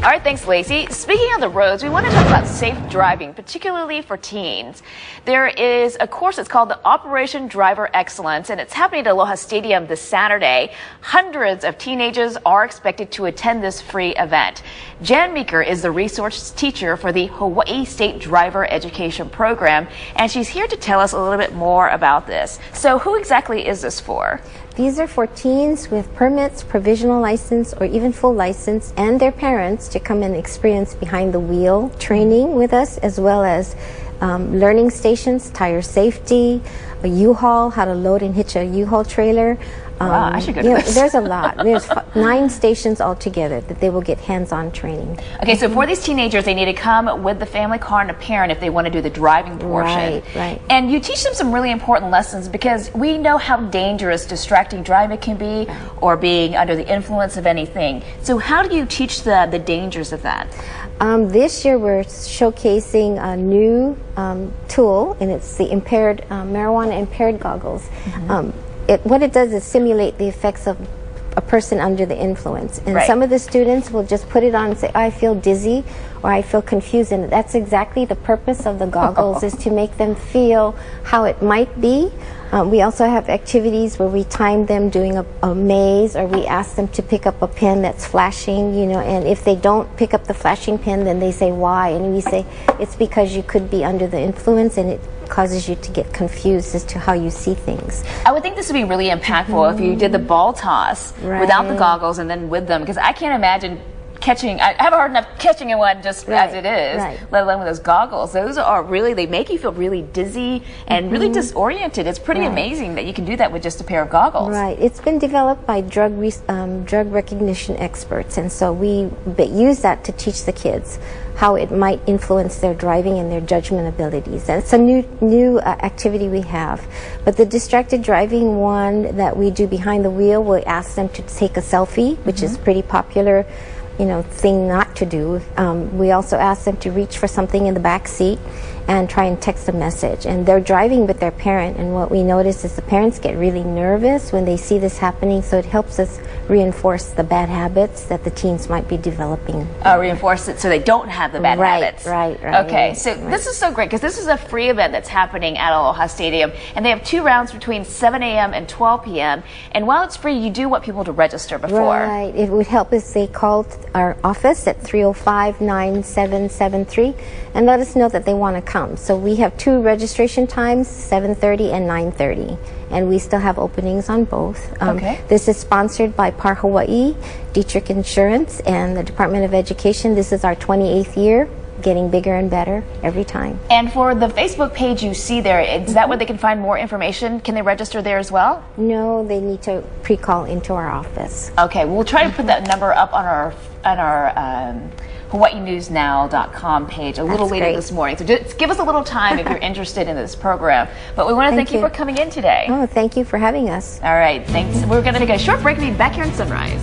All right, thanks, Lacey. Speaking of the roads, we want to talk about safe driving, particularly for teens. There is a course that's called the Operation Driver Excellence, and it's happening at Aloha Stadium this Saturday. Hundreds of teenagers are expected to attend this free event. Jan Meeker is the resource teacher for the Hawaii State Driver Education Program, and she's here to tell us a little bit more about this. So who exactly is this for? These are for teens with permits, provisional license, or even full license, and their parents to come and experience behind the wheel training with us, as well as learning stations, tire safety, a U-Haul, how to load and hitch a U-Haul trailer. Wow, I should go to this. There's a lot. There's 9 stations altogether that they will get hands-on training. Okay, so for these teenagers, they need to come with the family car and a parent if they want to do the driving portion. Right. And you teach them some really important lessons because we know how dangerous distracting driving can be or being under the influence of anything. So how do you teach the dangers of that? This year we're showcasing a new tool, and it's the marijuana impaired goggles. What it does is simulate the effects of a person under the influence. And some of the students will just put it on and say, I feel dizzy or I feel confused. And that's exactly the purpose of the goggles, is to make them feel how it might be. We also have activities where we time them doing a maze, or we ask them to pick up a pen that's flashing, and if they don't pick up the flashing pen, then they say why. And we say, it's because you could be under the influence and it causes you to get confused as to how you see things. I would think this would be really impactful if you did the ball toss without the goggles and then with them, because I can't imagine catching, I have a hard enough catching one just as it is, let alone with those goggles. Those are really, they make you feel really dizzy and really disoriented. It's pretty amazing that you can do that with just a pair of goggles. Right. It's been developed by drug recognition experts, and so we use that to teach the kids how it might influence their driving and their judgment abilities. And it's a new activity we have. But the distracted driving one that we do behind the wheel, we'll ask them to take a selfie, which is pretty popular thing not to do. We also ask them to reach for something in the back seat and try and text a message. And they're driving with their parent, and what we notice is the parents get really nervous when they see this happening, so it helps us reinforce the bad habits that the teens might be developing. Reinforce it so they don't have the bad habits. Right. Okay, so this is so great because this is a free event that's happening at Aloha Stadium, and they have 2 rounds between 7 a.m. and 12 p.m. And while it's free, you do want people to register before. Right. It would help if they called our office at 305-9773 and let us know that they want to come. So we have 2 registration times, 7:30 and 9:30. And we still have openings on both. This is sponsored by Par Hawaii, Dietrich Insurance, and the Department of Education. This is our 28th year, getting bigger and better every time. And for the Facebook page you see there, is that where they can find more information? Can they register there as well? No, they need to pre-call into our office. Okay, we'll try to put that number up on our HawaiiNewsNow.com page a little later this morning. So just give us a little time if you're interested in this program. But we want to thank you for coming in today. Oh, thank you for having us. All right, thanks. We're going to take a short break and be back here in Sunrise.